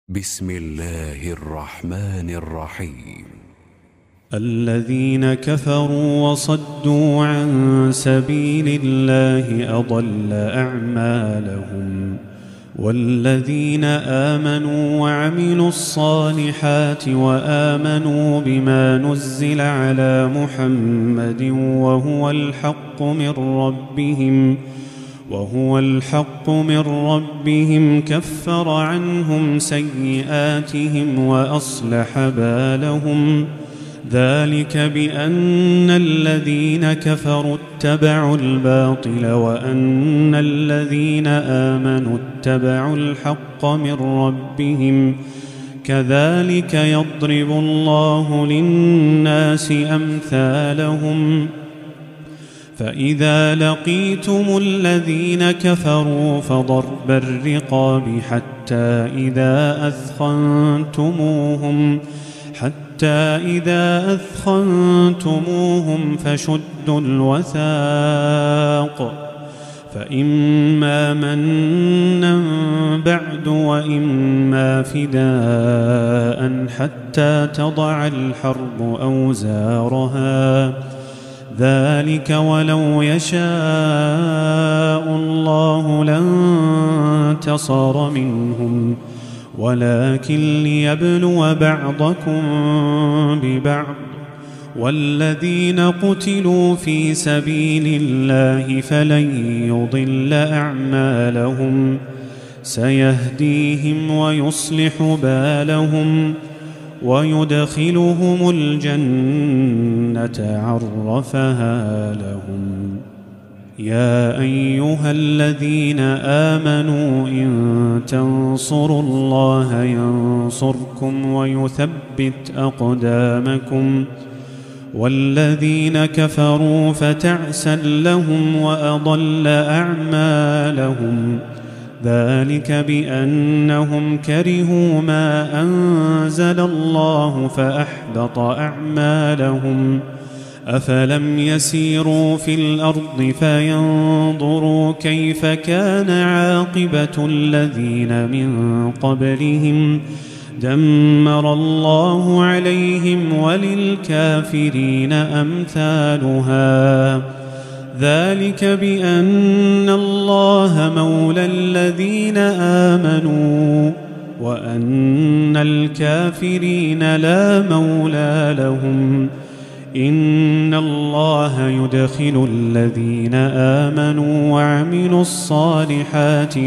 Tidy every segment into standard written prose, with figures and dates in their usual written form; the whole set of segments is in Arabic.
بسم الله الرحمن الرحيم. الذين كفروا وصدوا عن سبيل الله أضل أعمالهم، والذين آمنوا وعملوا الصالحات وآمنوا بما نزل على محمد وهو الحق من ربهم كفر عنهم سيئاتهم وأصلح بالهم. ذلك بأن الذين كفروا اتبعوا الباطل وأن الذين آمنوا اتبعوا الحق من ربهم. كذلك يضرب الله للناس أمثالهم. فإذا لقيتم الذين كفروا فضرب الرقاب حتى إذا أثخنتموهم فشدوا الوثاق، فإما منا بعد وإما فداء حتى تضع الحرب أوزارها. ذلك ولو يشاء الله لانتصر منهم، ولكن ليبلو بعضكم ببعض. والذين قتلوا في سبيل الله فلن يضل أعمالهم، سيهديهم ويصلح بالهم ويدخلهم الجنة عرفها لهم. يا أيها الذين آمنوا إن تنصروا الله ينصركم ويثبت أقدامكم. والذين كفروا فتعسا لهم وأضل أعمالهم. ذلك بأنهم كرهوا ما أنزل الله فأحبط أعمالهم. أفلم يسيروا في الأرض فينظروا كيف كان عاقبة الذين من قبلهم. دمر الله عليهم وللكافرين أمثالها. ذلك بأن الله مولى الذين آمنوا وأن الكافرين لا مولى لهم. إن الله يدخل الذين آمنوا وعملوا الصالحات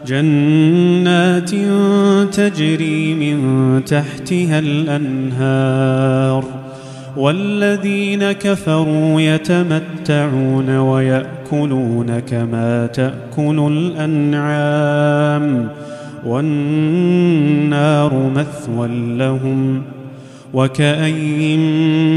جنات تجري من تحتها الأنهار. والذين كفروا يتمتعون ويأكلون كما تأكل الأنعام، والنار مثوى لهم. وكأين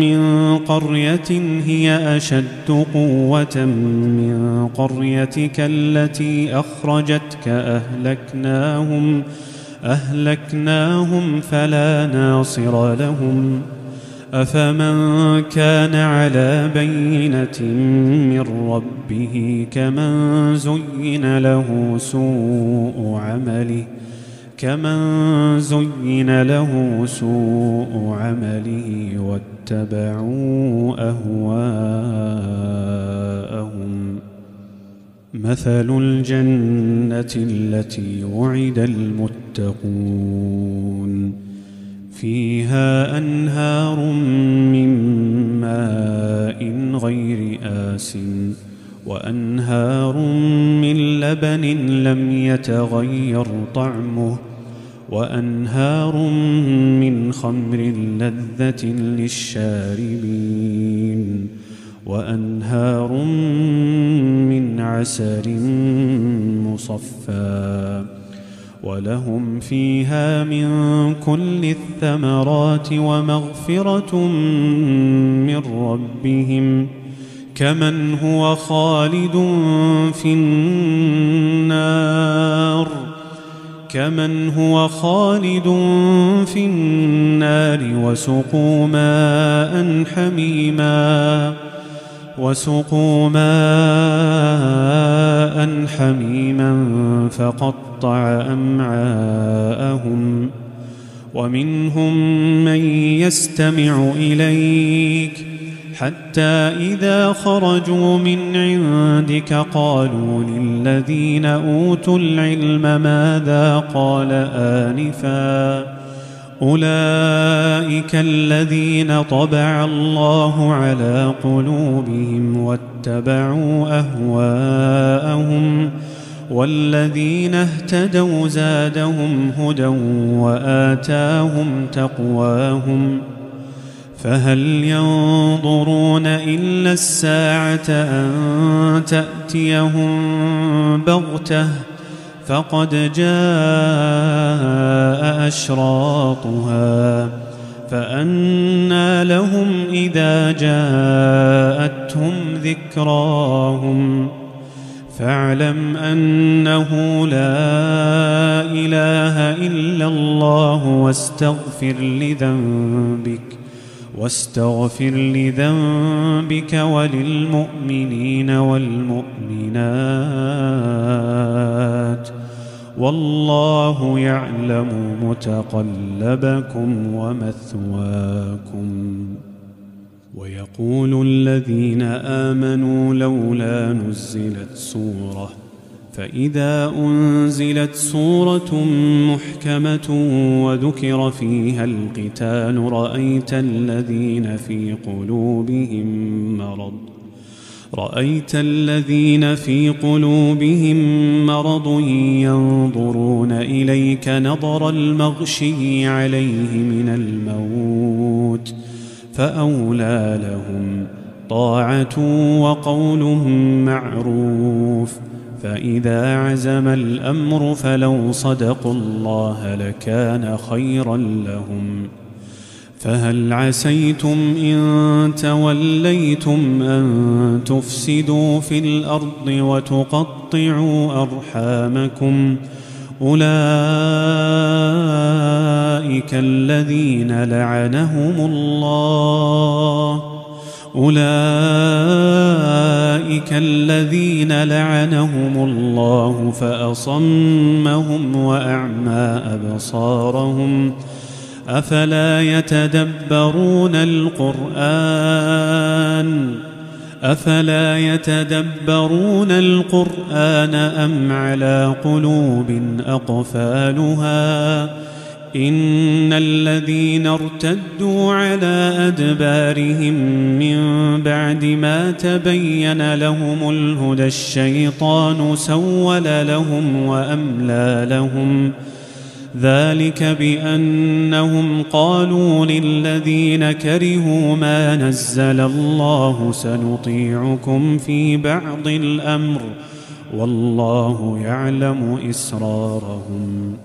من قرية هي أشد قوة من قريتك التي أخرجتك أهلكناهم فلا ناصر لهم. أفمن كان على بينة من ربه كمن زين له سوء عمله واتبعوا أهواءهم. مثل الجنة التي وعد المتقون فيها أنهار من ماء غير آسن وأنهار من لبن لم يتغير طعمه وأنهار من خمر لذة للشاربين وأنهار من عسل مصفى ولهم فيها من كل الثمرات ومغفرة من ربهم كمن هو خالد في النار وسقوا ماء حميما فقطع وقطع أمعاءهم ومنهم من يستمع إليك حتى إذا خرجوا من عندك قالوا للذين أوتوا العلم ماذا قال آنفا أولئك الذين طبع الله على قلوبهم واتبعوا أهواءهم والذين اهتدوا زادهم هدى وآتاهم تقواهم فهل ينظرون إلا الساعة أن تأتيهم بغتة فقد جاء أشراطها فأنى لهم إذا جاءتهم ذكراهم فاعلم أنه لا إله إلا الله واستغفر لذنبك وللمؤمنين والمؤمنات والله يعلم متقلبكم ومثواكم. ويقول الذين آمنوا لولا نزلت سورة فإذا أنزلت سورة محكمة وذكر فيها القتال رأيت الذين في قلوبهم مرض ينظرون إليك نظر المغشي عليه من الموت فأولى لهم طاعة وقول معروف فإذا عزم الأمر فلو صدقوا الله لكان خيرا لهم فهل عسيتم إن توليتم أن تفسدوا في الأرض وتقطعوا أرحامكم أولئك الذين لعنهم الله فأصمهم وأعمى أبصارهم أفلا يتدبرون القرآن أم على قلوب أقفالها إن الذين ارتدوا على أدبارهم من بعد ما تبين لهم الهدى الشيطان سول لهم وأملى لهم ذلك بأنهم قالوا للذين كرهوا ما نزل الله سنطيعكم في بعض الأمر والله يعلم إسرارهم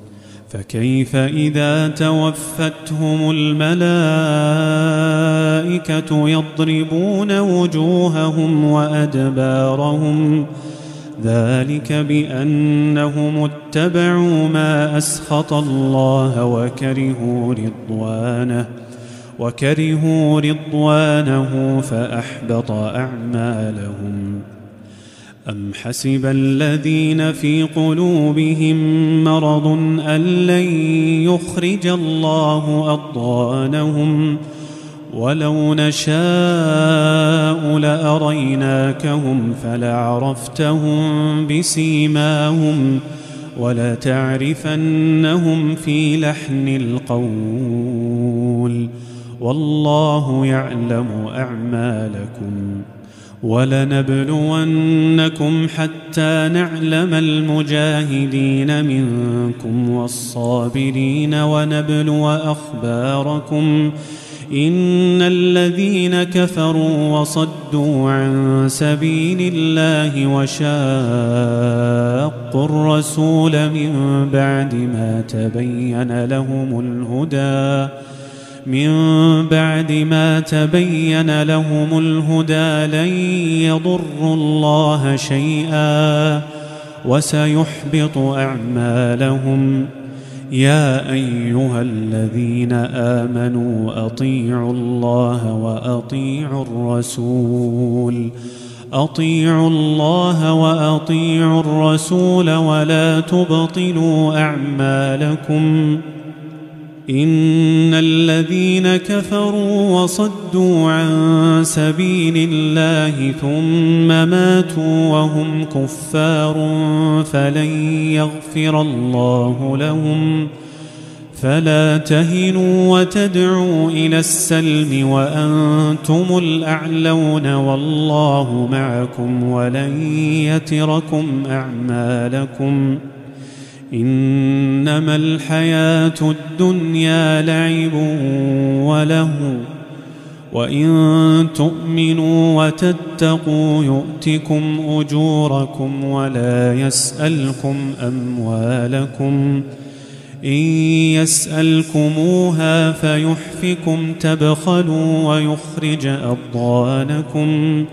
فكيف إذا توفتهم الملائكة يضربون وجوههم وأدبارهم ذلك بأنهم اتبعوا ما أسخط الله وكرهوا رضوانه فأحبط أعمالهم أم حسب الذين في قلوبهم مرض أن لن يخرج الله أضغانهم ولو نشاء لأريناكهم فلعرفتهم بسيماهم ولتعرفنهم في لحن القول والله يعلم أعمالكم ولنبلونكم حتى نعلم المجاهدين منكم والصابرين ونبلو أخباركم إن الذين كفروا وصدوا عن سبيل الله وشاقوا الرسول من بعد ما تبين لهم الهدى لن يضروا الله شيئا وسيحبط أعمالهم يا أيها الذين آمنوا أطيعوا الله وأطيعوا الرسول أطيعوا الله وأطيعوا الرسول ولا تبطلوا أعمالكم إن الذين كفروا وصدوا عن سبيل الله ثم ماتوا وهم كفار فلن يغفر الله لهم فلا تهنوا وتدعوا إلى السلم وأنتم الأعلون والله معكم ولن يتركم أعمالكم إنما الحياة الدنيا لعب وله وإن تؤمنوا وتتقوا يؤتكم أجوركم ولا يسألكم أموالكم إن يسألكموها فيحفكم تبخلوا ويخرج أضغانكم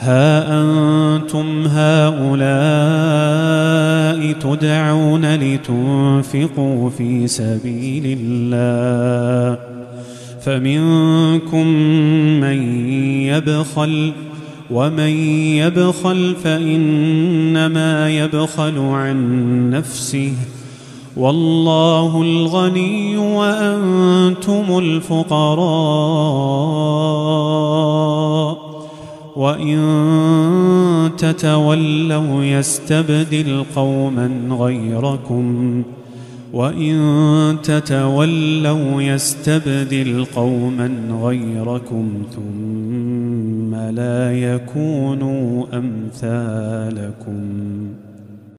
ها أنتم هؤلاء تدعون لتنفقوا في سبيل الله فمنكم من يبخل ومن يبخل فإنما يبخل عن نفسه والله الغني وأنتم الفقراء وإن تتولوا يستبدل قوما غيركم ثم لا يكونوا أمثالكم